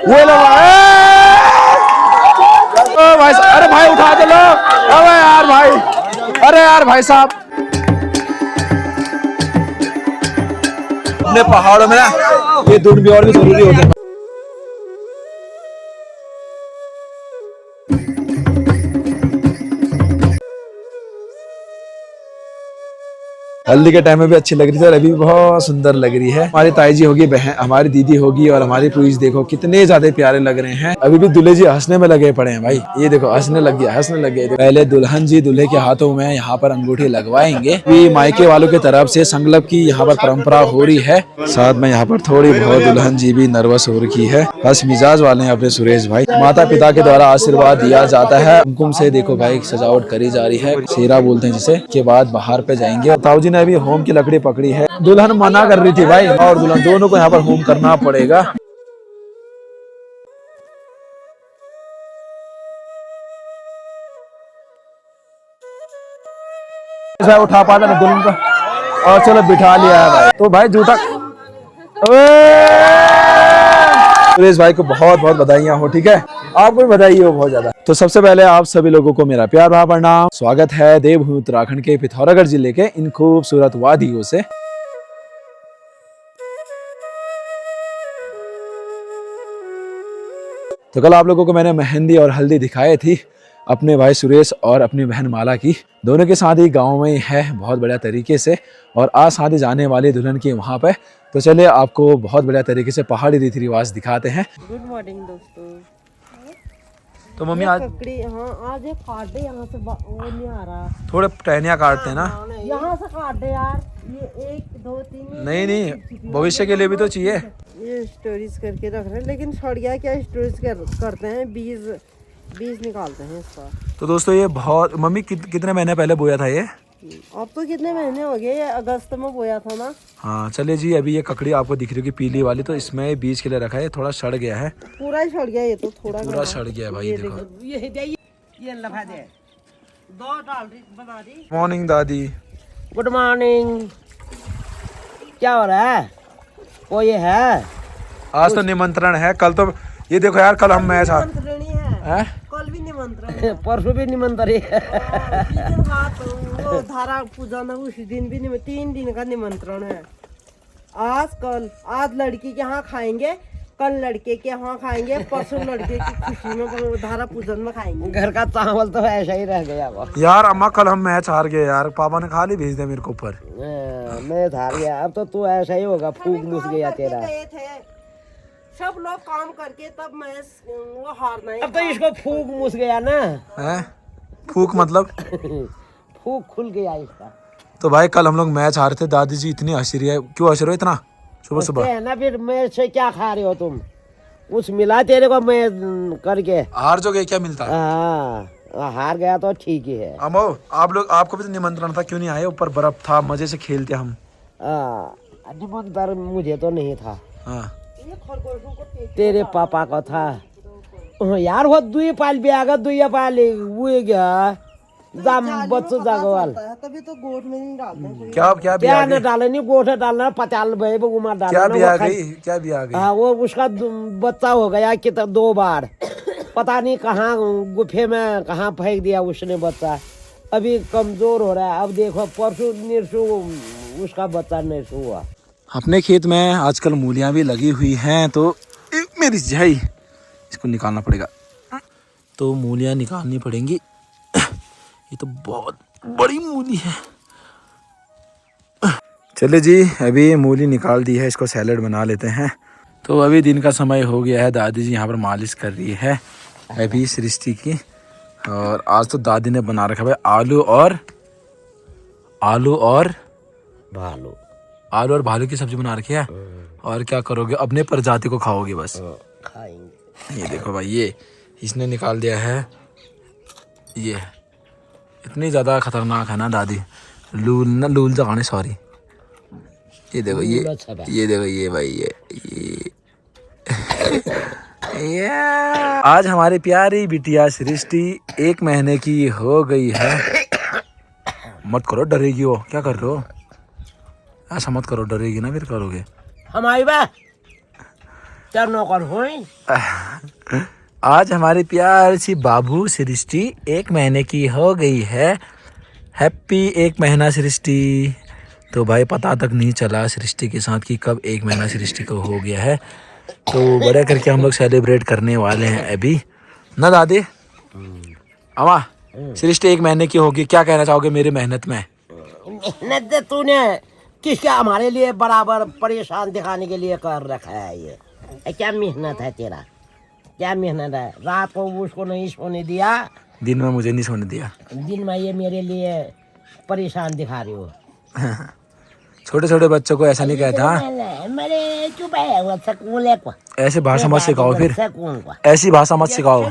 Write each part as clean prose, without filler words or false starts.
वो लो भाई, अरे भाई उठा दे लो। अबे यार भाई, अरे यार भाई साहब, अपने पहाड़ों में ना ये दूध भी और भी जरूरी होते हैं। हल्दी के टाइम में भी अच्छी लग रही थी और अभी भी बहुत सुंदर लग रही है। हमारी ताई जी होगी, बहन हमारी दीदी होगी और हमारी पुलिस देखो कितने ज्यादा प्यारे लग रहे हैं। अभी भी दूल्हे जी हंसने में लगे पड़े हैं भाई, ये देखो हंसने लग गया, हंसने लग गया। पहले दुल्हन जी दूल्हे के हाथों में यहाँ पर अंगूठी लगवाएंगे। मायके वालों की तरफ से संगलप की यहाँ पर परंपरा हो रही है। साथ में यहाँ पर थोड़ी बहुत दुल्हन जी भी नर्वस हो रखी है, हंस मिजाज वाले हैं अपने सुरेश भाई। माता पिता के द्वारा आशीर्वाद दिया जाता है। कुमकुम से देखो भाई सजावट करी जा रही है, सेरा बोलते हैं जिसे। के बाद बाहर पे जाएंगे। ताऊ जी ने अभी होम की लकड़ी पकड़ी है। दुल्हन मना कर रही थी भाई, और दुल्हन दोनों को यहाँ पर होम करना पड़ेगा। उठा पाता ना दुल्हन को, और चलो बिठा लिया है भाई। तो भाई जूता सुरेश भाई को बहुत बहुत बधाइयाँ हो, ठीक है, आपको भी बधाई हो बहुत ज्यादा। तो सबसे पहले आप सभी लोगों को मेरा प्यार भरा प्रणाम। स्वागत है देवभूमि उत्तराखंड के पिथौरागढ़ जिले के इन खूबसूरत वादियों से। तो कल आप लोगों को मैंने मेहंदी और हल्दी दिखाई थी अपने भाई सुरेश और अपनी बहन माला की। दोनों के साथ ही गाँव में ही है बहुत बढ़िया तरीके से, और आज शादी जाने वाली दुल्हन की वहाँ पे। तो चलिए आपको बहुत बढ़िया तरीके से पहाड़ी रीति रिवाज दिखाते हैं। गुड मॉर्निंग दोस्तों। तो मम्मी आज आज एक काट दे यहाँ से, वो नहीं आ रहा। थोड़े टहनियाँ काटते हैं ना, यहाँ से काट दे यार। ये 1 2 3 नहीं भविष्य के लिए भी तो चाहिए। ये स्टोरीज करके रख रहे हैं, लेकिन छोड़िया क्या स्टोरीज करते हैं, बीज निकालते हैं इसका। तो दोस्तों ये बहुत मम्मी कितने महीने पहले बोया था ये? अब तो कितने महीने हो गए, ये अगस्त में बोया था ना। हाँ चलिए जी, अभी ये ककड़ी आपको दिख रही होगी पीली वाली, तो इसमें बीज के लिए रखा है। थोड़ा सड़ गया है, पूरा ही सड़ गया, ये तो थोड़ा पूरा सड़ गया है भाई। ये देखो ये लगा दे, 2 डाल बना दी। मॉर्निंग दादी। Good morning. क्या हो रहा है? वो ये है आज तो निमंत्रण है, कल तो ये देखो यार, कल हम मैच है, कल भी निमंत्रण, परसों भी निमंत्रण है, वो धारा पूजा ना उस दिन भी 3 दिन का निमंत्रण है। आज लड़की के यहाँ खाएंगे, कल लड़के के यहाँ खाएंगे, परसों लड़के की खुशी में धारा पूजन में खाएंगे। घर का चावल तो ऐसा ही रह गया यार। अम्मा कल हम मैच हार गए यार, पापा ने खाली भेज दिया मेरे को ऊपर। मैच हार गया, अब तो तू ऐसा ही होगा, फूक मुस गया तेरा। सब लोग काम करके तब मैच वो हारना है। अब तो इसको फूक मुस गया ना। है फूक मतलब फूक खुल गया इसका। तो भाई कल हम लोग मैच हारे थे, दादी जी इतनी हंसी रही है। क्यों हंस रहे हो इतना सुबह सुबह? है ना, फिर मैच से क्या खा रहे हो तुम? कुछ मिला तेरे को मैं करके? हार जो गए क्या मिलता? हाँ हार गया तो ठीक ही है। अमो आप लोग, आपको भी तो निमंत्रण था, क्यों नहीं आए? ऊपर बर्फ था, मजे से खेलते हम। निमंत्रण मुझे तो नहीं था। हाँ तेरे पापा को था यार। वो 2 पाल भी आगा, 2 पाल वो गया दाम बच्चों जागवाल, तभी तो गोट में नहीं डालते। क्या न डाले, नहीं गोट डालना, पचाल भाई उमा डालना। क्या भी आ गई? हाँ वो उसका बच्चा हो गया कि 2 बार, पता नहीं कहाँ गुफे में कहाँ फेंक दिया उसने बच्चा। अभी कमजोर हो रहा है। अब देखो परसों निरसू उसका बच्चा निरसू हुआ। अपने खेत में आजकल मूलियां भी लगी हुई हैं, तो मेरी जाई इसको निकालना पड़ेगा। तो मूलियां निकालनी पड़ेंगी। ये तो बहुत बड़ी मूली है। चलिए जी, अभी मूली निकाल दी है, इसको सैलेड बना लेते हैं। तो अभी दिन का समय हो गया है, दादी जी यहाँ पर मालिश कर रही है अभी सृष्टि की। और आज तो दादी ने बना रखा है आलू और भालू की सब्जी बना रखी है। और क्या करोगे, अपने प्रजाति को खाओगे बस। खाएंगे। ये देखो भाई, ये इसने निकाल दिया है। ये इतनी ज्यादा खतरनाक है ना दादी, लूल जगाने सॉरी। ये देखो ये देखो ये भाई ये आज हमारी प्यारी बिटिया सृष्टि 1 महीने की हो गई है। मत करो, डरेगी वो। क्या कर रहे हो? ऐसा मत करो, डरेगी ना फिर करोगे। हमारी बात तेरा नौकर हुई। आज हमारी प्यारी सी बाबू सृष्टि 1 महीने की हो गई है। हैप्पी 1 महीना सृष्टि। तो भाई पता तक नहीं चला सृष्टि के साथ कि कब 1 महीना सृष्टि को हो गया है। तो बड़े करके हम लोग सेलिब्रेट करने वाले हैं अभी ना दादी। अम्मा सृष्टि 1 महीने की होगी, क्या कहना चाहोगे मेरी मेहनत में? मेहनत तूने किसका हमारे लिए बराबर परेशान दिखाने के लिए कर रखा है ये? क्या मेहनत है तेरा? क्या मेहनत है? रात को उसको नहीं सोने दिया, दिन में मुझे नहीं सोने दिया, दिन में ये मेरे लिए परेशान दिखा रही हो। छोटे छोटे बच्चों को ऐसा नहीं कहता। मेरे चुप है वो सकून है को। ऐसे भाषा मत सिखाओ, फिर ऐसी भाषा मत सिखाओ,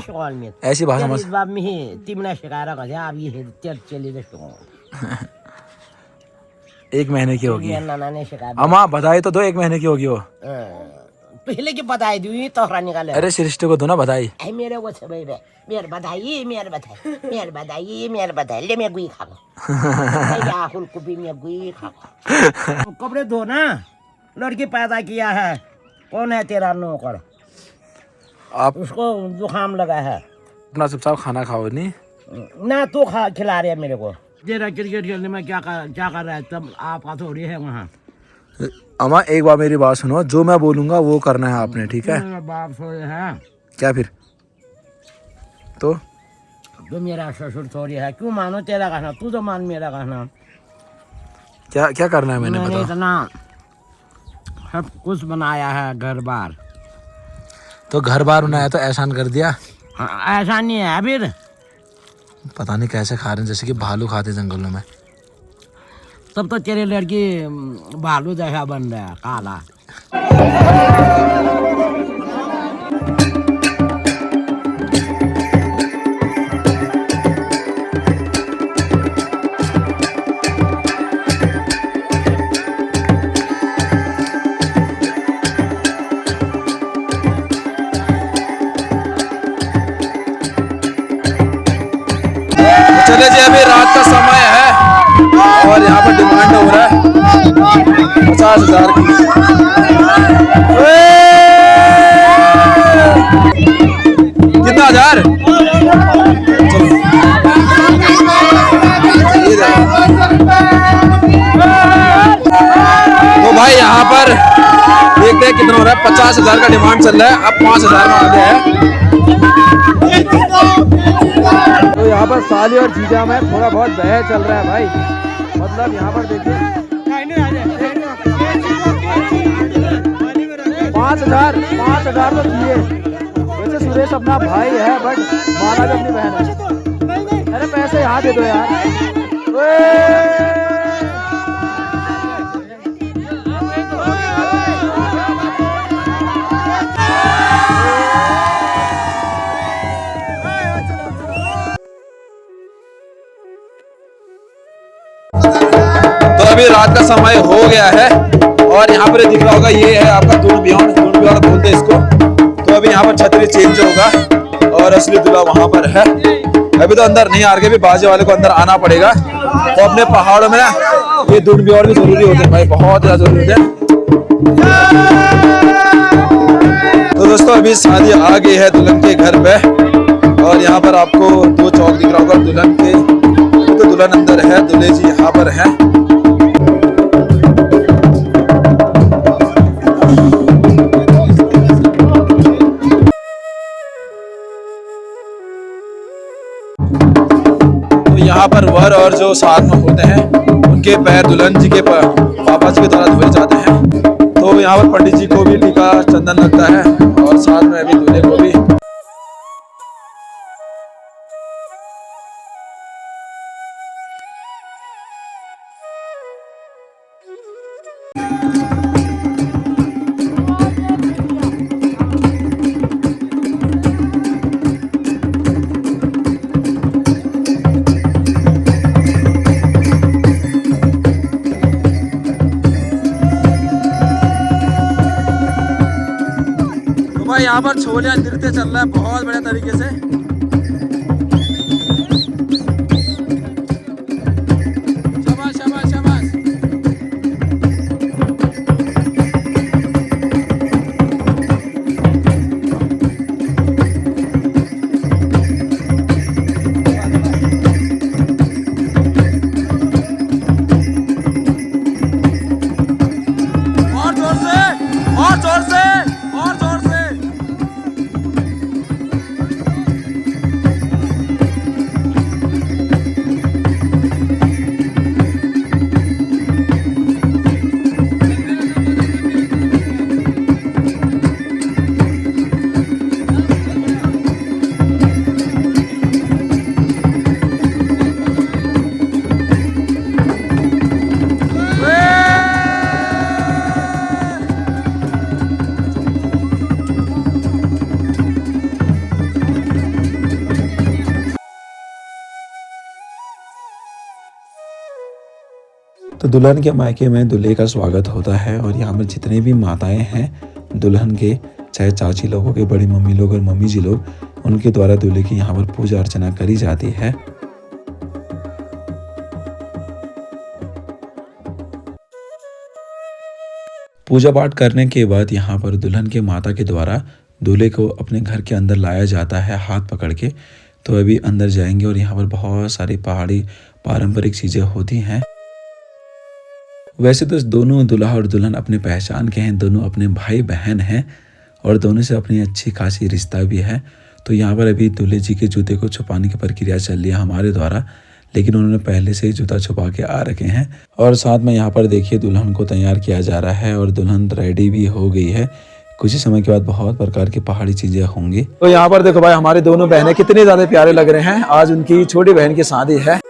ऐसी भाषा मत। बाप में ही तिमना शिकारा का आप ये चली दो 1 महीने की होगी। नाना ने शिकायत अम्मा बधाई तो दो, 1 महीने की होगी वो। पहले की बधाई दी तो निकाले। अरे सृष्टि को दो ना बधाई। मेरे वो सब मेरे बधाई मेरे बधाई मेरे बधाई मेरे बधाई ले मैं गुई खा राहुल को भी मैं गुई खा। कपड़े धो ना, लड़की पैदा किया है, कौन है तेरा नौकर? आप उसको जुकाम लगा है। अपना चुपचाप खाना खाओ नहीं ना, तू खिला रहे मेरे को। तेरा क्रिकेट खेलने में क्या कर रहा है? तब आपका थोड़ी है वहाँ। अम्मा एक बार मेरी बात सुनो, जो मैं बोलूंगा वो करना है आपने, ठीक है? बाप सोए है क्या फिर? तो मेरा ससुर थोड़ी है, क्यों मानो तेरा कहना? तू तो मान मेरा कहना। क्या क्या करना है मैंने बताओ? इतना सब कुछ बनाया है, घर बार। तो घर बार बनाया तो एहसान कर दिया? ऐसा नहीं है फिर। पता नहीं कैसे खा रहे हैं, जैसे कि भालू खाते जंगलों में। तब तो तेरे लड़की भालू जैसा बन रहा है, काला। चले जी, अभी रात का समय है और यहाँ पर डिमांड हो रहा है 50,000 की। कितना हजार? तो भाई यहाँ पर देखते हैं कितना हो रहा है। 50,000 का डिमांड चल रहा है, अब 5,000 में आ गया है। तो यहाँ पर साली और जीजा में थोड़ा बहुत बहस चल रहा है भाई। मतलब यहाँ पर देखिए 5,000 तो दिए। वैसे सुरेश अपना भाई है बट माना भी अपनी बहन है। अरे पैसे यहाँ दे दो यार। तो अभी रात का समय हो गया है और यहाँ पर दिख रहा होगा, ये है आपका दून बियॉन्ड बोलते हैं इसको। तो अभी यहाँ पर छतरी चेंज होगा और असली दूल्हा वहां पर है। अभी तो अंदर नहीं आ रहे, भी बाजे वाले को अंदर आना पड़ेगा। तो अपने पहाड़ों में ना ये दून बियॉन्ड भी जरूरी होते हैं भाई, बहुत ज्यादा जरूरी होते हैं। तो दोस्तों अभी शादी आ गई है दुल्हन के घर पे और यहाँ पर आपको 2 चौक दिख रहा होगा दुल्हन के। तो दुल्हन अंदर है, दूल्हे जी यहाँ पर है। तो यहाँ पर वर और जो साथ में होते हैं उनके पैर दुल्हन जी के पापा जी के द्वारा धोए जाते हैं। तो यहाँ पर पंडित जी को भी टीका चंदन लगता है और साथ में अभी दूल्हे को भी। यहाँ पर छोलिया नृत्य चल रहा है बहुत बढ़िया तरीके से। शाबाश शाबाश शाबाश। तो दुल्हन के मायके में दूल्हे का स्वागत होता है और यहाँ पर जितने भी माताएं हैं दुल्हन के, चाहे चाची लोग हो गए, बड़ी मम्मी लोग और मम्मी जी लोग, उनके द्वारा दूल्हे की यहाँ पर पूजा अर्चना करी जाती है। पूजा पाठ करने के बाद यहाँ पर दुल्हन के माता के द्वारा दूल्हे को अपने घर के अंदर लाया जाता है हाथ पकड़ के। तो अभी अंदर जाएंगे और यहाँ पर बहुत सारी पहाड़ी पारंपरिक चीज़ें होती हैं। वैसे तो दोनों दूल्हा और दुल्हन अपने पहचान के हैं, दोनों अपने भाई बहन हैं और दोनों से अपनी अच्छी खासी रिश्ता भी है। तो यहाँ पर अभी दूल्हे जी के जूते को छुपाने की प्रक्रिया चल रही है हमारे द्वारा, लेकिन उन्होंने पहले से ही जूता छुपा के आ रखे हैं। और साथ में यहाँ पर देखिए दुल्हन को तैयार किया जा रहा है और दुल्हन रेडी भी हो गई है। कुछ ही समय के बाद बहुत प्रकार की पहाड़ी चीजें होंगी। तो यहाँ पर देखो भाई हमारी दोनों बहनें कितनी ज्यादा प्यारे लग रहे हैं। आज उनकी छोटी बहन की शादी है।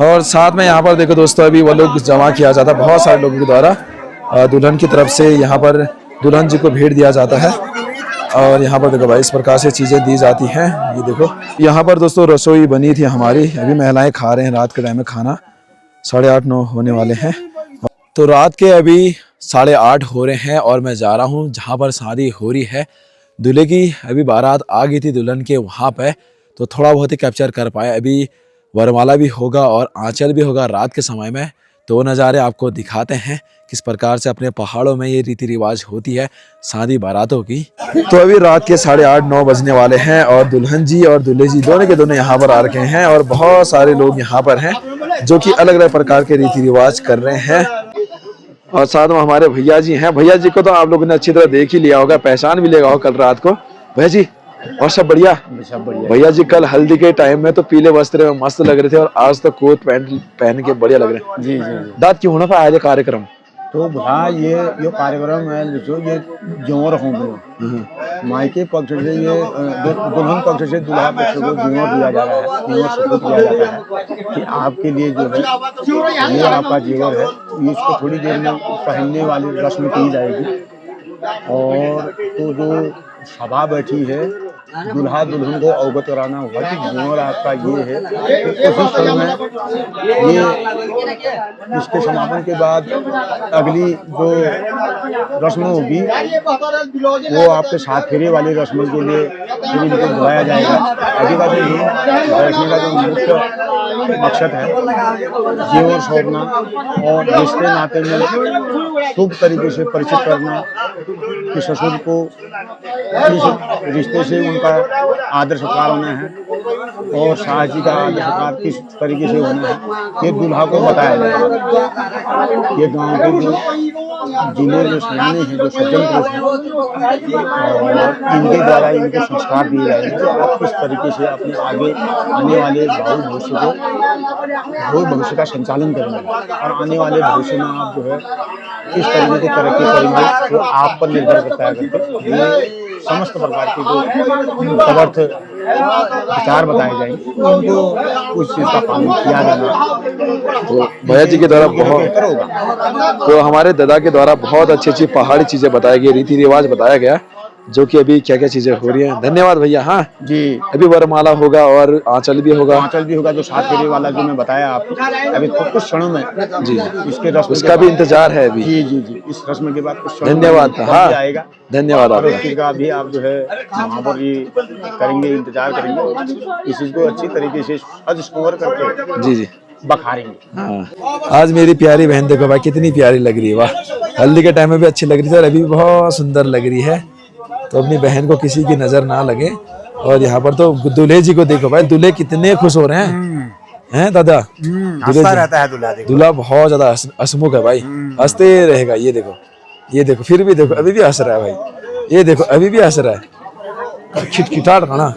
और साथ में यहाँ पर देखो दोस्तों अभी वो लोग जमा किया जाता है बहुत सारे लोगों के द्वारा। दुल्हन की तरफ से यहाँ पर दुल्हन जी को भेंट दिया जाता है और यहाँ पर देखो भाई इस प्रकार से चीजें दी जाती हैं। ये देखो यहाँ पर दोस्तों रसोई बनी थी हमारी, अभी महिलाएं खा रहे हैं रात के टाइम में खाना। 8:30-9 होने वाले हैं। तो रात के अभी 8:30 हो रहे हैं और मैं जा रहा हूँ जहाँ पर शादी हो रही है। दूल्हे की अभी बारात आ गई थी दुल्हन के वहाँ पे, तो थोड़ा बहुत ही कैप्चर कर पाया। अभी वरमाला भी होगा और आंचल भी होगा रात के समय में। तो नज़ारे आपको दिखाते हैं किस प्रकार से अपने पहाड़ों में ये रीति रिवाज होती है शादी बारातों की। तो अभी रात के 8:30-9 बजने वाले हैं और दुल्हन जी और दूल्हे जी दोनों के दोनों यहाँ पर आ रखे हैं और बहुत सारे लोग यहाँ पर हैं जो कि अलग अलग प्रकार के रीति रिवाज कर रहे हैं। और साथ में हमारे भैया जी हैं। भैया जी को तो आप लोगों ने अच्छी तरह देख ही लिया होगा, पहचान भी लिया होगा कल रात को। भैया जी और सब बढ़िया? सब बढ़िया। भैया जी कल हल्दी के टाइम में तो पीले वस्त्र में मस्त लग रहे थे और आज तो कोट पैंट पहन के बढ़िया लग रहे हैं। जी जी। दाद क्यों होना था आज कार्यक्रम? तो हाँ ये कार्यक्रम है जो ये जोर होंगे मायके पक्ष से, ये दुल्हन पक्ष से दूल्हा पक्ष को जोर दिया जा रहा है, जोर सपूत दिया जाता है कि आपके लिए जो है ये आपका जेवर है, इसको थोड़ी देर में पहनने वाली रस्म की जाएगी। और तो जो सभा बैठी है दूल्हा दुल्हन को अवगत कराना हुआ कि जोर आपका ये है कि उसी क्षण में ये इसके समापन के बाद अगली जो रस्म होगी वो आपके साथ फेरे वाली रस्म के लिए फिर इनको बुलाया जाएगा। अभी का जो बैठने का जो मुख्य मकसद है जेवर सौंपना और रिश्ते नाते में शुभ तरीके से परिचित करना कि ससुर को इस रिश्ते से उनका आदर सत्कार होना है और शाह जी का आदर सत्कार किस तरीके से होना है ये दूल्हा को बताया जाएगा। ये गांव के जो जिले जो सयाने हैं, जो सज्जन पुरुष हैं और इनके द्वारा इनको संस्कार दिए जाएंगे कि आप किस तरीके से अपने आगे आने वाले भावी भविष्य का संचालन करेंगे और आने वाले भविष्य में आप जो है किस तरीके से तरक्की करेंगे वो आप पर निर्भर करता है करके ये समस्त प्रकार के जो तदर्थ विचार बताए जाएंगे उनको उस चीज का पालन किया जाना। तो भैया जी के द्वारा बहुत होगा। तो हमारे दादा के द्वारा बहुत अच्छी अच्छी पहाड़ी चीजें बताई गई, रीति रिवाज बताया गया जो कि अभी क्या क्या चीजें हो रही हैं। धन्यवाद भैया। हाँ जी, अभी वरमाला होगा और आंचल भी होगा। आंचल भी होगा जो सात फेरे वाला जो मैं बताया आपको अभी कुछ क्षणों में जी इसके रस्म उसका भी इंतजार है अभी। जी जी जी इस रस्म के बाद कुछ धन्यवाद। हाँ आएगा। धन्यवाद आपका भी आप जो है वहाँ पर ये करेंगे, इंतजार करेंगे इस चीज को अच्छी तरीके से संवर करके जी जी बखारेंगे। हाँ आज मेरी प्यारी बहन देखो भाई कितनी प्यारी लग रही है। वाह हल्दी के टाइम में भी अच्छी लग रही थी और अभी भी बहुत सुंदर लग रही है। तो अपनी बहन को किसी की नजर ना लगे। और यहाँ पर तो दूल्हे जी को देखो भाई, दूल्हे कितने खुश हो रहे हैं दादा। रहता है दूल्हा बहुत ज्यादा हंसमुख है भाई, हंसते रहेगा। ये देखो फिर भी देखो अभी भी हंस रहा है भाई। ये देखो अभी भी हंस रहा है, खिटखिटाट खाना।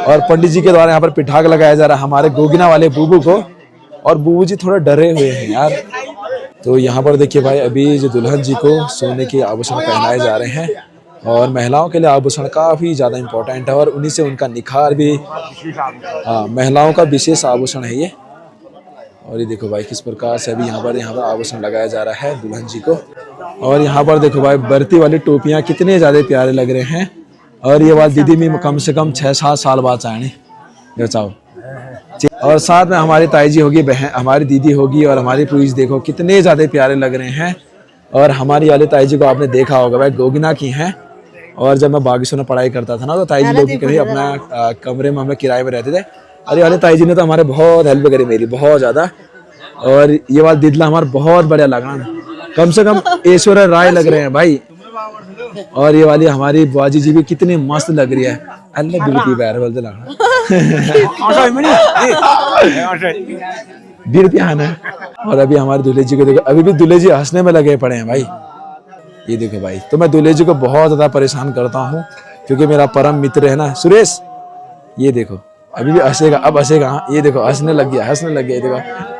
और पंडित जी के द्वारा यहाँ पर पिठाक लगाया जा रहा है हमारे गोगिना वाले बूबू को। और बूबू जी थोड़ा डरे हुए हैं यार। तो यहाँ पर देखिए भाई अभी जो दुल्हन जी को सोने के आभूषण पहनाए जा रहे हैं और महिलाओं के लिए आभूषण काफी ज्यादा इम्पोर्टेंट है और उन्हीं से उनका निखार भी। हाँ महिलाओं का विशेष आभूषण है ये। और ये देखो भाई किस प्रकार से अभी यहाँ पर आभूषण लगाया जा रहा है दुल्हन जी को। और यहाँ पर देखो भाई बरती वाली टोपियाँ कितने ज्यादा प्यारे लग रहे हैं और ये वाली दीदी भी कम से कम 6-7 साल बाद आए बचाओ। और साथ में हमारी ताई जी होगी, बहन हमारी दीदी होगी और हमारी पुलिस देखो कितने ज्यादा प्यारे लग रहे हैं। और हमारी वाली ताई जी को आपने देखा होगा भाई, गोगिना की हैं। और जब मैं बागेश्वर में पढ़ाई करता था ना, तो ताई जी लोग कभी अपना कमरे में हम लोग किराए में रहते थे। अरे वाले ताई जी ने तो हमारे बहुत हेल्प करी, मेरी बहुत ज्यादा। और ये वाला दिदला हमारा बहुत बढ़िया लगा, कम से कम ऐश्वर्या राय लग रहे हैं भाई। और ये वाली हमारी बुआजी जी भी कितनी मस्त लग रही है। अल्लाह दिल की बैर बोलते लगा बीर पियान है। और अभी हमारे दूल्हे जी को देखो, अभी भी दूल्हे जी हंसने में लगे पड़े हैं भाई। ये देखो भाई, तो मैं दूल्हे जी को बहुत ज्यादा परेशान करता हूँ क्योंकि मेरा परम मित्र है ना सुरेश। ये देखो अभी भी हंसेगा, अब हंसेगा। हाँ ये देखो हंसने लग गया, हंसने लग गया। देखो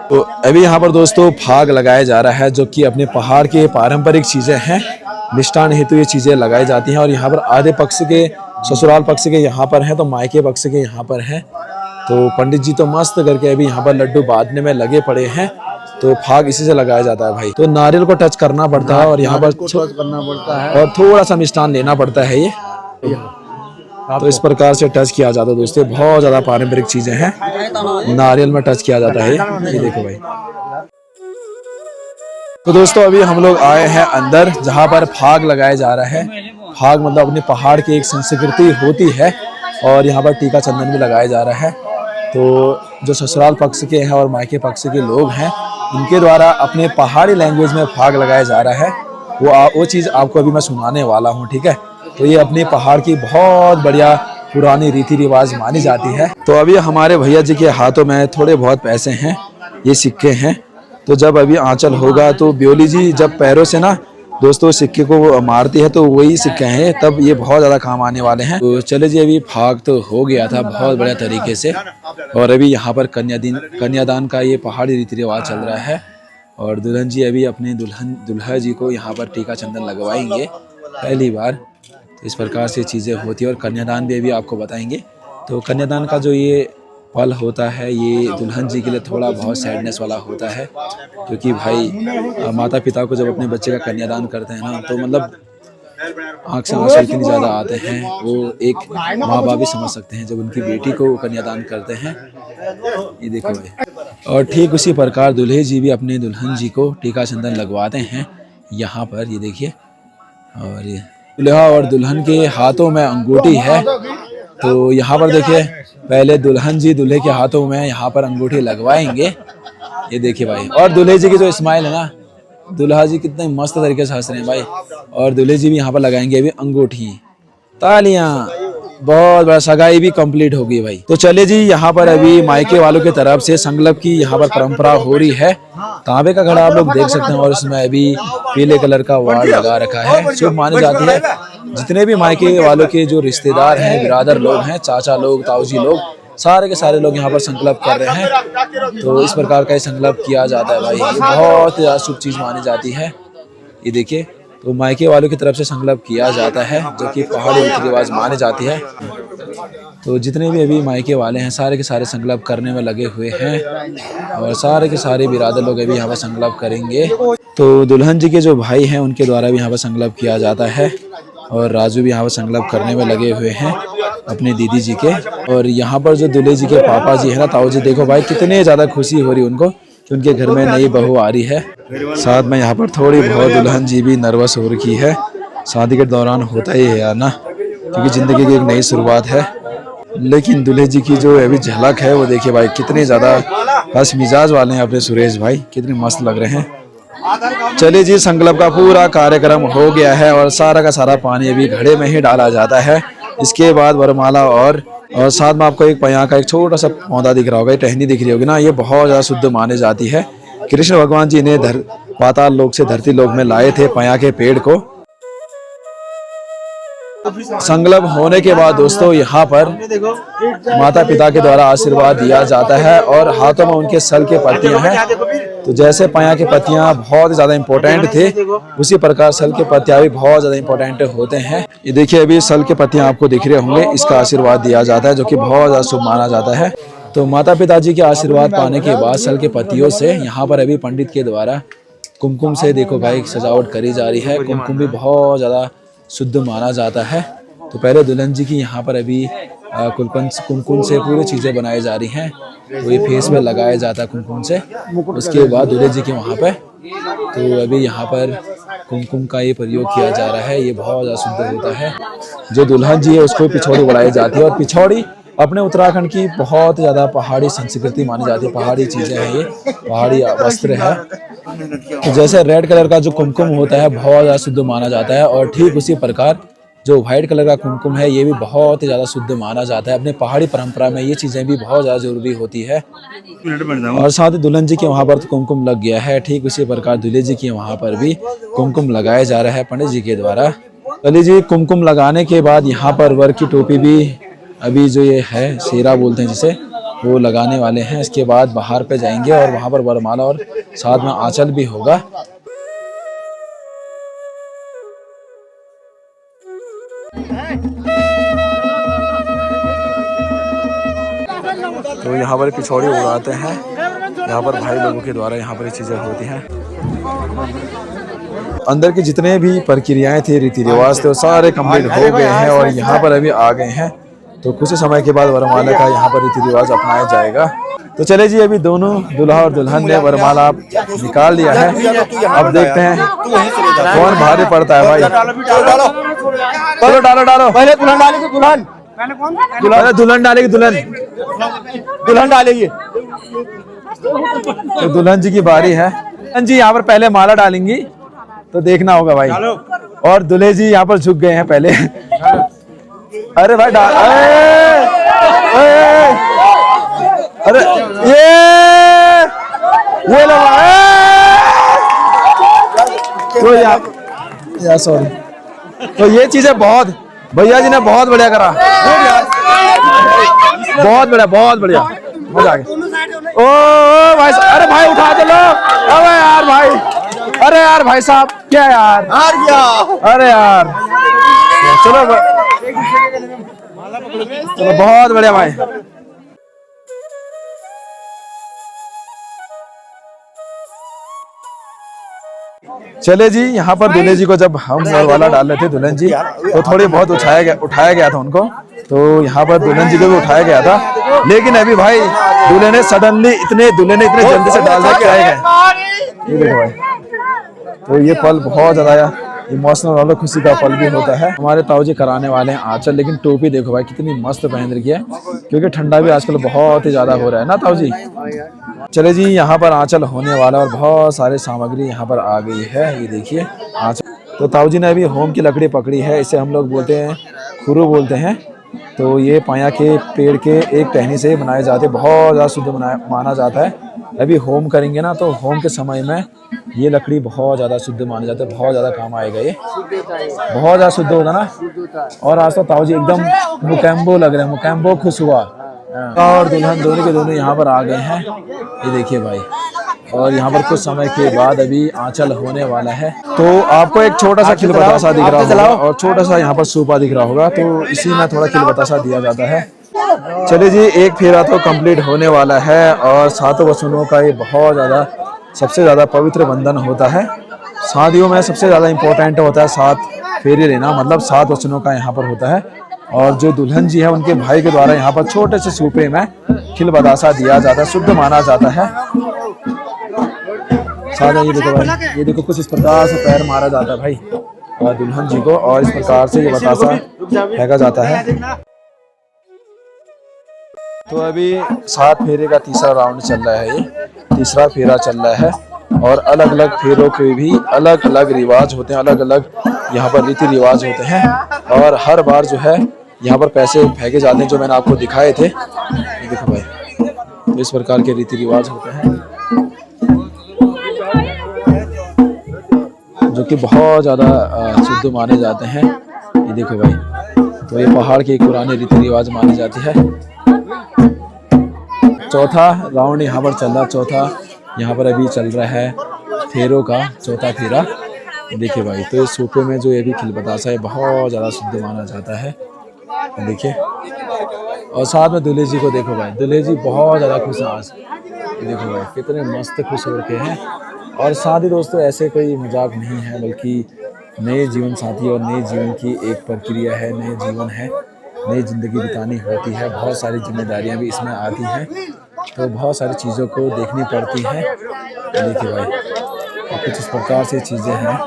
तो अभी यहाँ पर दोस्तों फाग लगाया जा रहा है, जो कि अपने पहाड़ के पारंपरिक चीजें हैं। मिष्ठान हेतु ये चीजें लगाई जाती हैं। और यहाँ पर आधे पक्ष के ससुराल पक्ष के यहाँ पर हैं, तो मायके पक्ष के यहाँ पर हैं। तो पंडित जी तो मस्त करके अभी यहाँ पर लड्डू बांधने में लगे पड़े हैं। तो फाग इसी से लगाया जाता है भाई। तो नारियल को टच करना पड़ता है और यहाँ पर टच करना पड़ता है और थोड़ा सा मिष्ठान लेना पड़ता है ये। तो इस प्रकार से टच किया जाता है दोस्तों। बहुत ज्यादा पारंपरिक चीजें हैं, नारियल में टच किया जाता है ये देखो भाई। तो दोस्तों अभी हम लोग आए हैं अंदर, जहाँ पर फाग लगाया जा रहा है। फाग मतलब अपने पहाड़ की एक संस्कृति होती है। और यहाँ पर टीका चंदन भी लगाया जा रहा है। तो जो ससुराल पक्ष के हैं और मायके पक्ष के लोग हैं, उनके द्वारा अपने पहाड़ी लैंग्वेज में फाग लगाया जा रहा है। वो चीज़ आपको अभी मैं सुनाने वाला हूँ, ठीक है। तो ये अपने पहाड़ की बहुत बढ़िया पुरानी रीति रिवाज मानी जाती है। तो अभी हमारे भैया जी के हाथों में थोड़े बहुत पैसे हैं, ये सिक्के हैं। तो जब अभी आंचल होगा तो ब्योली जी जब पैरों से ना दोस्तों सिक्के को मारती है, तो वही सिक्के हैं, तब ये बहुत ज़्यादा काम आने वाले हैं। तो चले जी, अभी फाग तो हो गया था बहुत बढ़िया तरीके से। और अभी यहाँ पर कन्यादान का ये पहाड़ी रीति रिवाज चल रहा है। और दुल्हन जी अभी अपने दुल्हा जी को यहाँ पर टीका चंदन लगवाएंगे पहली बार। तो इस प्रकार से चीज़ें होती है। और कन्यादान भी अभी आपको बताएंगे। तो कन्यादान का जो ये पल होता है, ये दुल्हन जी के लिए थोड़ा बहुत सैडनेस वाला होता है, क्योंकि भाई माता पिता को जब अपने बच्चे का कन्यादान करते हैं ना, तो मतलब आँख से आंसू इतनी ज़्यादा आते हैं। वो एक माँ बाप भी समझ सकते हैं जब उनकी बेटी को कन्यादान करते हैं। ये देखो भाई। और ठीक उसी प्रकार दूल्हे जी भी अपने दुल्हन जी को टीका चंदन लगवाते हैं यहाँ पर, ये देखिए। और ये दूल्हा और दुल्हन के हाथों में अंगूठी है। तो यहाँ पर देखिए, पहले दुल्हन जी दूल्हे के हाथों में यहाँ पर अंगूठी लगवाएंगे, ये देखिए भाई। और दूल्हे जी की जो स्माइल है ना, दूल्हा जी कितने मस्त तरीके से हंस रहे हैं भाई। और दूल्हे जी भी यहाँ पर लगाएंगे अभी अंगूठी। तालियां, बहुत बड़ा सगाई भी कंप्लीट हो गई भाई। तो चले जी, यहाँ पर अभी मायके वालों की तरफ से संगलप की यहाँ पर परंपरा हो रही है। तांबे का घड़ा आप लोग देख सकते हैं और उसमें अभी पीले कलर का वाड़ लगा रखा है। शुभ मानी जाती है। जितने भी मायके वालों के जो रिश्तेदार हैं, बिरादर लोग हैं, चाचा लोग, ताऊजी लोग, सारे के सारे लोग यहाँ पर संकल्प कर रहे हैं। तो इस प्रकार का संकल्प किया जाता है भाई। ये बहुत ज़्यादा शुभ चीज़ मानी जाती है। ये देखिए, तो मायके वालों की तरफ से संकल्प किया जाता है, जो कि पहाड़ी रीति रिवाज मानी जाती है। तो जितने भी अभी मायके वाले हैं, सारे के सारे संकल्प करने में लगे हुए हैं। और सारे के सारे बिरादर लोग अभी यहाँ पर संकल्प करेंगे। तो दुल्हन जी के जो भाई हैं, उनके द्वारा भी यहाँ पर संकल्प किया जाता है। और राजू भी यहाँ पर संकल्प करने में लगे हुए हैं अपने दीदी जी के। और यहाँ पर जो दूल्हे जी के पापा जी है ना, ताऊ जी, देखो भाई कितने ज़्यादा खुशी हो रही है उनको कि उनके घर में नई बहू आ रही है। साथ में यहाँ पर थोड़ी बहुत दुल्हन जी भी नर्वस हो रखी है। शादी के दौरान होता ही है यार ना, क्योंकि ज़िंदगी की एक नई शुरुआत है। लेकिन दूल्हे जी की जो अभी झलक है, वो देखिए भाई कितने ज़्यादा हंस मिजाज वाले हैं अपने सुरेश भाई, कितने मस्त लग रहे हैं। चलिए जी, संकल्प का पूरा कार्यक्रम हो गया है और सारा का सारा पानी अभी घड़े में ही डाला जाता है। इसके बाद वरमाला और साथ में आपको एक पया का एक छोटा सा पौधा दिख रहा होगा, टहनी दिख रही होगी ना, ये बहुत ज़्यादा शुद्ध मानी जाती है। कृष्ण भगवान जी ने पाताल लोक से धरती लोक में लाए थे पया के पेड़ को। संकल्प होने के बाद दोस्तों यहाँ पर माता पिता के द्वारा आशीर्वाद दिया जाता है और हाथों में उनके सल के पत्तियां हैं। तो जैसे पया के पत्तियां बहुत ज्यादा इंपॉर्टेंट थे, उसी प्रकार सल के पत्तियां भी बहुत ज्यादा इंपॉर्टेंट होते हैं। ये देखिए, अभी सल के पत्तियां आपको दिख रहे होंगे, इसका आशीर्वाद दिया जाता है, जो कि बहुत ज्यादा शुभ माना जाता है। तो माता पिताजी के आशीर्वाद पाने के बाद सल के पत्तियों से यहाँ पर अभी पंडित के द्वारा कुमकुम से देखो भाई सजावट करी जा रही है। कुमकुम भी बहुत ज्यादा शुद्ध माना जाता है। तो पहले दुल्हन जी की यहाँ पर अभी कुमकुम से पूरी चीज़ें बनाई जा रही हैं। तो ये फेस में लगाया जाता है कुमकुम से। उसके बाद दूल्हे जी के वहाँ पे तो अभी यहाँ पर कुमकुम का ये प्रयोग किया जा रहा है। ये बहुत ज़्यादा सुंदर होता है। जो दुल्हन जी है उसको पिछौड़ी बढ़ाई जाती है और पिछौड़ी अपने उत्तराखंड की बहुत ज़्यादा पहाड़ी संस्कृति मानी जाती है। पहाड़ी चीज़ें हैं, ये पहाड़ी वस्त्र है। तो जैसे रेड कलर का जो कुमकुम होता है बहुत ज़्यादा शुद्ध माना जाता है और ठीक उसी प्रकार जो व्हाइट कलर का कुमकुम है ये भी बहुत ज़्यादा शुद्ध माना जाता है। अपने पहाड़ी परंपरा में ये चीज़ें भी बहुत ज़्यादा जरूरी होती है। और साथ ही दुल्हन जी के वहाँ पर तो कुमकुम लग गया है, ठीक उसी प्रकार दूल्हे जी के वहाँ पर भी कुमकुम लगाया जा रहा है पंडित जी के द्वारा। चलिए जी, कुमकुम लगाने के बाद यहाँ पर वर की टोपी भी अभी जो ये है सेरा बोलते हैं जिसे, वो लगाने वाले हैं। इसके बाद बाहर पे जाएंगे और वहाँ पर वरमाला और साथ में आंचल भी होगा। तो यहाँ पर पिछौड़ी उड़ाते हैं। यहाँ पर भाई लोगों के द्वारा यहाँ पर ये चीज़ें होती हैं। अंदर के जितने भी प्रक्रियाएं थे, रीति रिवाज थे, वो सारे कंप्लीट हो गए हैं और यहाँ पर अभी आ गए हैं। तो कुछ समय के बाद वरमाला का यहाँ पर रीति रिवाज अपनाया जाएगा। तो चले जी, अभी दोनों दूल्हा और दुल्हन ने वरमाला निकाल लिया है। अब देखते हैं कौन भारी पड़ता है भाई। चलो डालो डालो, पहले दुल्हन डालेगी, दुल्हन दुल्हन डालेगी, दुल्हन डालेगी। तो दुल्हन जी की बारी है। दुल्हन जी यहाँ पर पहले माला डालेंगी, तो देखना होगा भाई। और दूल्हे जी यहाँ पर झुक गए हैं पहले। अरे भाई डाल, अरे ये लो तो यार सॉरी। तो ये चीजें बहुत भैया जी ने बहुत बढ़िया करा, बहुत बढ़िया मजा आ गया। ओ भाई, अरे भाई उठा दो लो। अबे यार भाई, अरे यार भाई साहब क्या यार, हार गया। अरे यार चलो बहुत बढ़िया भाई। चले जी, यहाँ पर दूल्हे जी को जब हम वाला डाल रहे थे दुल्हन जी, तो थोड़ी बहुत उठाया गया था उनको। तो यहाँ पर दुल्हन जी को भी उठाया गया था, लेकिन अभी भाई दूल्हे ने इतने जल्दी से डाल दिया, क्या है ये देखो भाई। तो ये पल बहुत ज्यादा इमोशनल वाला खुशी का पल भी होता है। हमारे ताऊ जी कराने वाले हैं आंचल, लेकिन टोपी देखो भाई कितनी मस्त पहन रखी है, क्योंकि ठंडा भी आजकल बहुत ही ज्यादा हो रहा है ना ताऊ जी। चले जी, यहाँ पर आंचल होने वाला और बहुत सारे सामग्री यहाँ पर आ गई है। ये देखिए आंचल। तो ताऊ जी ने अभी होम की लकड़ी पकड़ी है, इसे हम लोग बोलते हैं खुरू बोलते हैं। तो ये पाया के पेड़ के एक टहनी से बनाए जाते, बहुत ज़्यादा शुद्ध माना जाता है। अभी होम करेंगे ना, तो होम के समय में ये लकड़ी बहुत ज़्यादा शुद्ध माना जाता है, बहुत ज़्यादा काम आएगा। ये बहुत ज़्यादा शुद्ध होगा ना। और आज तो ताऊ जी एकदम मुकैम्बो लग रहे हैं, मुकैम्बो खुश हुआ। और दुल्हन दोनों के दोनों यहाँ पर आ गए हैं, ये देखिए भाई। और यहाँ पर कुछ समय के बाद अभी आंचल होने वाला है। तो आपको एक छोटा सा खिलबतासा दिख रहा होगा और छोटा सा यहाँ पर सूपा दिख रहा होगा, तो इसी में थोड़ा खिलबतासा दिया जाता है। चलिए जी, एक फेरा तो कंप्लीट होने वाला है और सातों वचनों का ये बहुत ज़्यादा सबसे ज़्यादा पवित्र बंधन होता है। शादियों में सबसे ज़्यादा इम्पोर्टेंट होता है 7 फेरे लेना, मतलब 7 वचनों का यहाँ पर होता है। और जो दुल्हन जी है उनके भाई के द्वारा यहाँ पर छोटे से सूपे में खिलबतासा दिया जाता है, शुद्ध माना जाता है। साथ ये देखो भाई, ये देखो कुछ इस प्रकार से पैर मारा जाता है भाई और दुल्हन जी को, और इस प्रकार से ये बतासा फेंका जाता है। तो अभी 7 फेरे का तीसरा राउंड चल रहा है, ये तीसरा फेरा चल रहा है। और अलग अलग फेरों के भी अलग अलग रिवाज होते हैं, अलग अलग यहाँ पर रीति रिवाज होते हैं। और हर बार जो है यहाँ पर पैसे फेंके जाते हैं, जो मैंने आपको दिखाए थे। ये देखो भाई, तो इस प्रकार के रीति रिवाज होते हैं जो कि बहुत ज़्यादा शुद्ध माने जाते हैं। ये देखो भाई, तो ये पहाड़ के पुराने रीति रिवाज माने जाते हैं। चौथा राउंड यहाँ पर चल रहा, चौथा यहाँ पर अभी चल रहा है फेरों का चौथा फेरा। देखिए भाई, तो इस सूपे में जो ये भी खिलबतासा है बहुत ज़्यादा शुद्ध माना जाता है। देखिए, और साथ में दूल्हे जी को देखो भाई, दूल्हे जी बहुत ज़्यादा खुश हैं आज। देखो भाई कितने मस्त खुश हो रखे हैं। और साथ ही दोस्तों ऐसे कोई मजाक नहीं है, बल्कि नए जीवन साथी और नए जीवन की एक प्रक्रिया है, नए जीवन है, नई जिंदगी बितानी होती है, बहुत सारी जिम्मेदारियां भी इसमें आती हैं, तो बहुत सारी चीज़ों को देखनी पड़ती हैं। देखिए भाई कुछ इस प्रकार से चीज़ें हैं।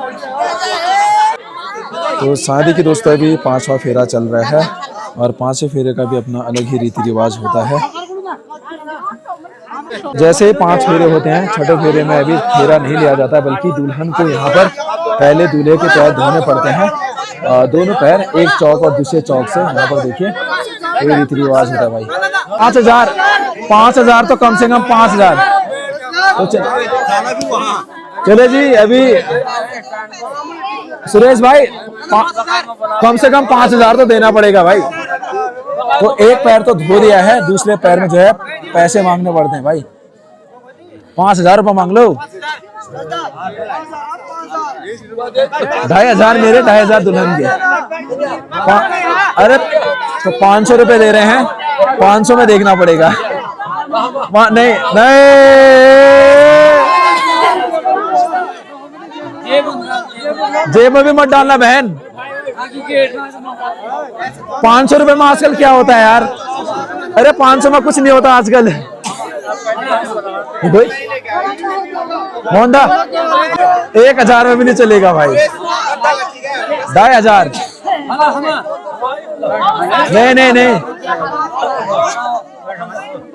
तो शादी की दोस्तों अभी 5वां फेरा चल रहा है और 5वें फेरे का भी अपना अलग ही रीति रिवाज होता है। जैसे ही 5 फेरे होते हैं, छठे फेरे में अभी फेरा नहीं लिया जाता बल्कि दुल्हन को यहाँ पर पहले दूल्हे के पैर धोने पड़ते हैं, दोनों पैर एक चौक और दूसरे चौक से। यहाँ पर देखिए ये रीति रिवाज होता है भाई। 5,000 तो कम से कम 5,000 तो चले जी। अभी सुरेश भाई कम से कम 5,000 तो देना पड़ेगा भाई। तो एक पैर तो धो दिया है, दूसरे पैर में जो है पैसे मांगने पड़ते हैं भाई। 5,000 रुपये मांग लो। 2,500 मेरे, 2,500 दुल्हन के। अरे तो 500 रुपये दे रहे हैं, 500 में देखना पड़ेगा। नहीं नहीं जेब में भी मत डालना बहन। 500 रुपये में आजकल क्या होता है यार? अरे 500 में कुछ नहीं होता आजकल। मोहनदा 1,000 में भी नहीं चलेगा भाई। 2,500 नहीं।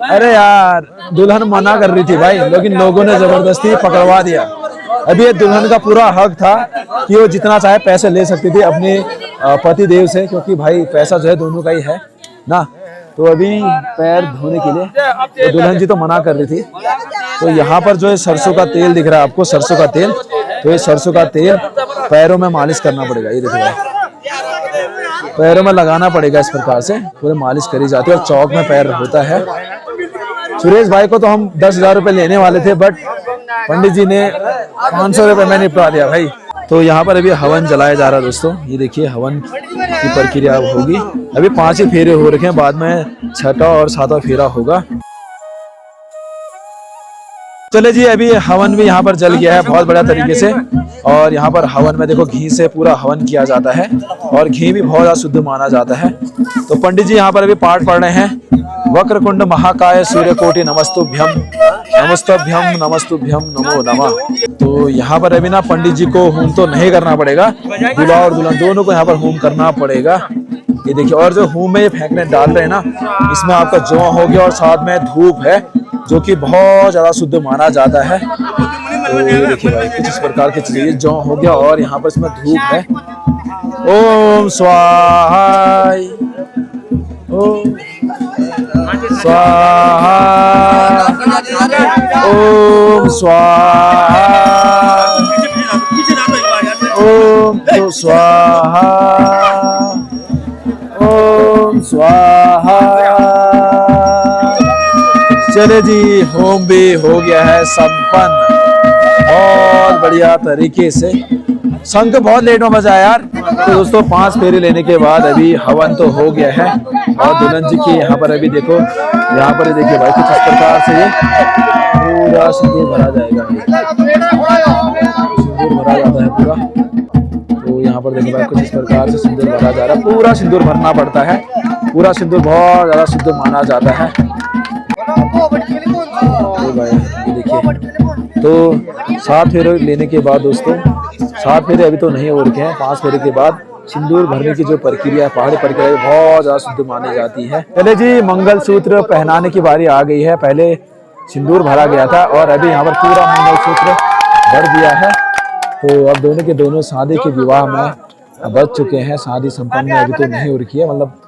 अरे यार दुल्हन मना कर रही थी भाई, लेकिन लोगों ने जबरदस्ती पकड़वा दिया। अभी ये दुल्हन का पूरा हक था कि वो जितना चाहे पैसे ले सकती थी अपने पति देव से, क्योंकि भाई पैसा जो है दोनों का ही है ना। तो अभी पैर धोने के लिए तो दुल्हन जी तो मना कर रही थी। तो यहाँ पर जो है सरसों का तेल दिख रहा है आपको, सरसों का तेल। तो ये सरसों का तेल पैरों में मालिश करना पड़ेगा। ये देखो भाई पैरों में लगाना पड़ेगा, इस प्रकार से पूरे मालिश करी जाती है और चौक में पैर होता है। सुरेश भाई को तो हम 10,000 रुपये लेने वाले थे, बट पंडित जी ने 500 रुपये में निपटा दिया भाई। तो यहाँ पर अभी हवन जलाया जा रहा है दोस्तों। ये देखिए हवन की प्रक्रिया होगी। अभी 5 ही फेरे हो रखे हैं, बाद में 6वां और 7वां फेरा होगा। चले जी अभी हवन भी यहाँ पर जल गया है बहुत बढ़िया तरीके से। और यहाँ पर हवन में देखो घी से पूरा हवन किया जाता है और घी भी बहुत ज्यादा शुद्ध माना जाता है। तो पंडित जी यहाँ पर अभी पाठ पढ़ रहे हैं। वक्रकुंड महाकाय सूर्यकोटि नमस्तुभ्यम नमस्तुभ्यम नमस्तुभ्यम नमो नमः। तो यहाँ पर अभी ना पंडित जी को होम तो नहीं करना पड़ेगा, दूल्हा और दुल्हन दोनों को यहाँ पर होम करना पड़ेगा। ये देखिए, और जो होम में ये फेंकने डाल रहे हैं ना, इसमें आपका जौ हो गया और साथ में धूप है जो कि बहुत ज्यादा शुद्ध माना जाता है। तो ये देखिए भाई कुछ इस प्रकार की चीजें, जौ हो गया और यहाँ पर इसमें धूप है। ओम स्वाहा, ओम स्वाहा, ओम स्वाहा, ओम तो स्वाहा, ओम स्वाहा। चले जी होम भी हो गया है संपन्न बहुत बढ़िया तरीके से। शंख बहुत लेट में बजा यार। तो दोस्तों 5 फेरे लेने के बाद अभी हवन तो हो गया है और दुल्हन जी की यहाँ पर अभी देखो, यहाँ पर देखिए भाई कुछ इस प्रकार से ये पूरा सिंदूर भरा जाएगा। सिंदूर भरा जाता है पूरा। तो यहाँ पर देखो भाई कुछ इस प्रकार से सिंदूर भरा जा रहा है। पूरा सिंदूर भरना पड़ता है, पूरा सिंदूर बहुत ज्यादा शुद्ध माना जाता है। ये देखिए, तो 7 फेरे लेने के बाद दोस्तों, 7 फेरे अभी तो नहीं हो रखे हैं, 5 फेरे के बाद सिंदूर भरने की जो प्रक्रिया, पहाड़ी प्रक्रिया बहुत ज्यादा शुद्ध मानी जाती है। पहले जी मंगलसूत्र पहनाने की बारी आ गई है। पहले सिंदूर भरा गया था और अभी यहाँ पर पूरा मंगलसूत्र भर दिया है। तो अब दोनों के दोनों शादी के विवाह में बच चुके हैं। शादी संपन्न अभी तो नहीं हो रखी है, मतलब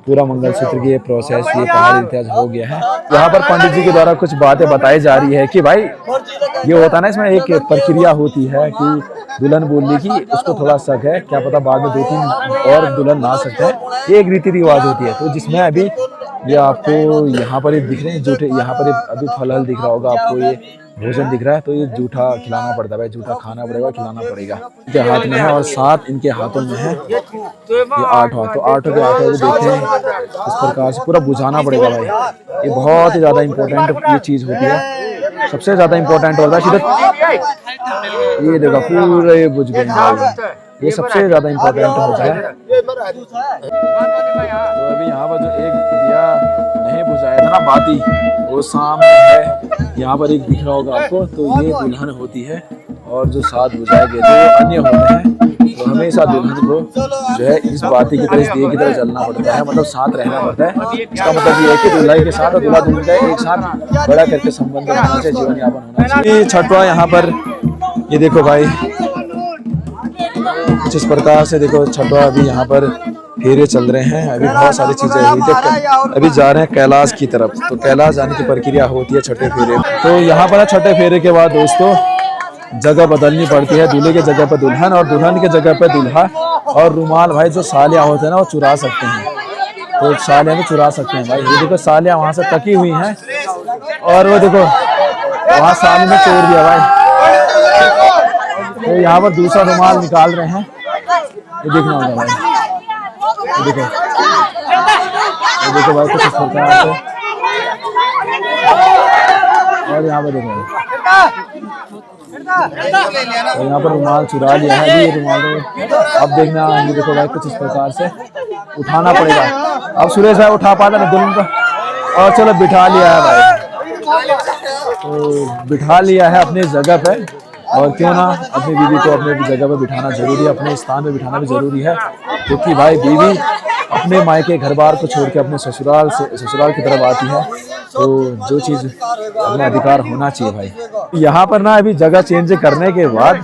पूरा मंगलसूत्र की ये प्रोसेस, ये पहाड़ी इतिहास हो गया है। यहाँ पर पंडित जी के द्वारा कुछ बातें बताई जा रही है कि भाई ये होता है ना, इसमें एक प्रक्रिया होती है कि दुल्हन बोल ली कि उसको थोड़ा शक है, क्या पता बाद में 2-3 और दुल्हन ला सकते हैं। ये एक रीति रिवाज होती है। तो जिसमें अभी ये आपको यहाँ पर दिख रहे हैं जूठे, यहाँ पर अभी फल दिख रहा होगा आपको, ये भोजन दिख रहा है। तो ये जूठा खिलाना पड़ता है भाई, जूठा खाना पड़ेगा, खिलाना पड़ेगा। इनके हाथ में है और 7 इनके हाथों में है। ये 8 हाथ, तो 8 के हाथों को देखें इस प्रकार से पूरा बुझाना पड़ेगा भाई। ये बहुत ही ज्यादा इम्पोर्टेंट ये चीज होती है, सबसे ज्यादा इम्पोर्टेंट होता है। ये देखो पूरे बुझ गए, ये सबसे ज्यादा इम्पोर्टेंट होता है। तो अभी यहाँ पर जो एक दिया नहीं बुझाया था ना बाती, वो सामने है, यहाँ पर एक दिख रहा होगा आपको, तो ये दुल्हन होती है और जो साथ बुझाए गए थे वो अन्य होते हैं। तो हमेशा दुल्हन को जो है इस बाती की तरह, इस दिए की तरह चलना पड़ता है, मतलब साथ रहना पड़ता है। इसका मतलब ये है कि दूल्हा के साथ और दूल्हा दुल्हन का एक साथ बड़ा करके संबंध होना चाहिए, जीवन यापन होना चाहिए। छठवां यहाँ पर ये देखो भाई, कुछ इस प्रकार से देखो छठवा अभी यहाँ पर फेरे चल रहे हैं। अभी बहुत सारी चीजें हुई थी, अभी जा रहे हैं कैलाश की तरफ। तो कैलाश जाने की प्रक्रिया होती है छठे फेरे। तो यहाँ पर छठे फेरे के बाद दोस्तों जगह बदलनी पड़ती है, दूल्हे की जगह पर दुल्हन और दुल्हन की जगह पर दूल्हा। और रुमाल भाई जो सालियाँ होते हैं ना वो चुरा सकते हैं, तो सालियाँ भी चुरा सकते हैं भाई। ये देखो सालियाँ वहाँ से तकी हुई हैं और वो देखो वहाँ साली ने तोड़ दिया भाई। तो यहाँ पर दूसरा रुमाल निकाल रहे हैं, ये देखना होगा भाई। ये देखो भाई कुछ इस प्रकार से। और यहाँ पर देखो तो यहाँ पर रुमाल चुरा लिया है ये रुमाल। अब देखना, ये देखो भाई कुछ इस प्रकार से उठाना पड़ेगा। अब सुरेश भाई उठा पाता ना दुल्हन को, और चलो बिठा लिया है भाई। तो बिठा लिया है अपनी जगह पे, और क्यों ना अपनी बीवी को अपने जगह पे बिठाना जरूरी है, अपने स्थान पे बिठाना भी जरूरी है। क्योंकि भाई बीवी अपने मायके घर बार को छोड़ के अपने ससुराल की तरफ आती है, तो जो चीज़ अपना अधिकार होना चाहिए भाई। यहाँ पर ना अभी जगह चेंज करने के बाद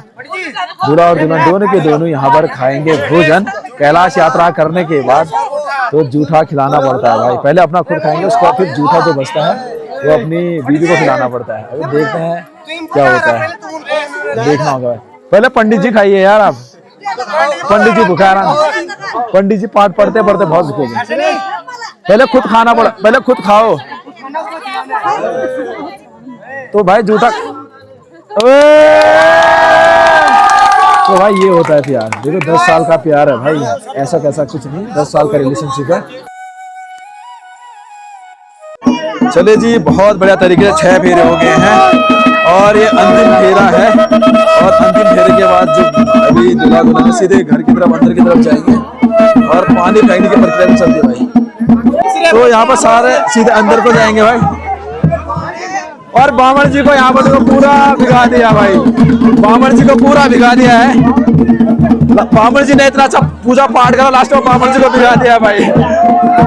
दूल्हा और दुल्हन दोनों के दोनों यहाँ पर खाएंगे भोजन। कैलाश यात्रा करने के बाद तो जूठा खिलाना पड़ता है भाई। पहले अपना खुद खाएंगे, उसके बाद फिर जूठा जो बचता है वो अपनी बीवी को खिलाना पड़ता है। अभी देखते हैं क्या होता है, देखना होगा। पहले पंडित जी खाइए यार, आप पंडित जी भूखा रहा, पंडित जी पाठ पढ़ते पढ़ते बहुत भूखे। पहले खुद खाना पड़ा, पहले खुद खाओ। तो भाई जूठा, तो भाई ये होता है प्यार। देखो 10 साल का प्यार है भाई, ऐसा कैसा कुछ नहीं, 10 साल का रिलेशनशिप है। चले जी, बहुत बढ़िया तरीके से 6 फेरे हो गए हैं और ये अंतिम फेरा है। और अंतिम फेरे के बाद जो अभी दूल्हा दुल्हन सीधे घर की तरफ, अंदर की तरफ जाएंगे और पानी फेंकने की प्रक्रिया भी चलती है भाई। तो यहाँ पर सारे सीधे अंदर को जाएंगे भाई। और बामण जी को यहाँ पर देखो पूरा भिगा दिया भाई, बामण जी को पूरा भिगा दिया है। बामण जी ने इतना अच्छा पूजा पाठ करा, लास्ट में बामण जी को भिगा दिया भाई।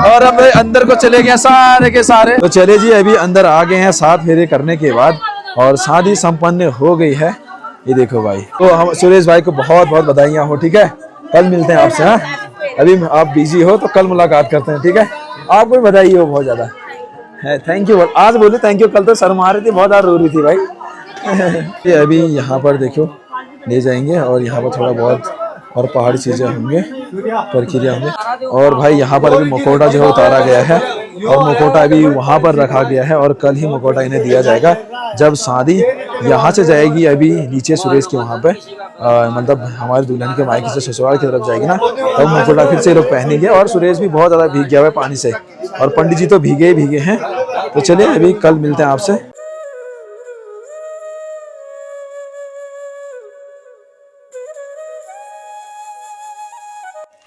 और अब अंदर को चले गए सारे के सारे। तो चले जी, अभी अंदर आ गए हैं 7 फेरे करने के बाद और शादी संपन्न हो गई है। ये देखो भाई, तो हम सुरेश भाई को बहुत बहुत बधाइयाँ हो। ठीक है, कल मिलते हैं आपसे। हाँ, अभी आप बिजी हो तो कल मुलाकात करते हैं। ठीक है, आपको भी बधाई हो बहुत ज्यादा है। थैंक यू, आज बोले थैंक यू, कल तो शर्मा रही थी, बहुत ज्यादा रो रही थी भाई। ये अभी यहाँ पर देखो ले जाएंगे और यहाँ पर थोड़ा बहुत और पहाड़ी चीजें होंगे, प्रक्रिया होंगे। और भाई यहाँ पर अभी मुखौटा जो है उतारा गया है और मुखौटा अभी वहाँ पर रखा गया है और कल ही मुखौटा इन्हें दिया जाएगा। जब शादी यहाँ से जाएगी अभी नीचे सुरेश के वहाँ पे, मतलब हमारे दुल्हन के मायके से ससुराल की तरफ जाएगी ना, तब मुखौटा फिर से लोग पहनेंगे। और सुरेश भी बहुत ज़्यादा भीग गया हुआ है पानी से और पंडित जी तो भीगे ही भीगे हैं। तो चलिए अभी कल मिलते हैं आपसे।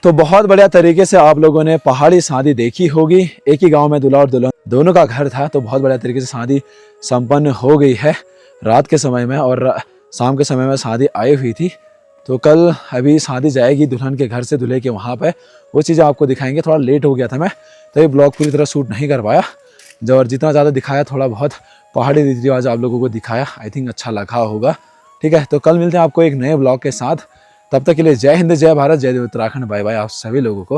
तो बहुत बढ़िया तरीके से आप लोगों ने पहाड़ी शादी देखी होगी। एक ही गांव में दूल्हा और दुल्हन दोनों का घर था, तो बहुत बढ़िया तरीके से शादी संपन्न हो गई है रात के समय में, और शाम के समय में शादी आई हुई थी। तो कल अभी शादी जाएगी दुल्हन के घर से दूल्हे के वहाँ पे, वो चीज़ें आपको दिखाएंगे। थोड़ा लेट हो गया था मैं, तो ये ब्लॉग पूरी तरह शूट नहीं कर पाया, जो और जितना ज़्यादा दिखाया थोड़ा बहुत पहाड़ी रीति रिवाज आप लोगों को दिखाया। आई थिंक अच्छा लगा होगा। ठीक है, तो कल मिलते हैं आपको एक नए ब्लॉग के साथ। तब तक के लिए जय हिंद, जय भारत, जय उत्तराखंड, बाय बाय आप सभी लोगों को।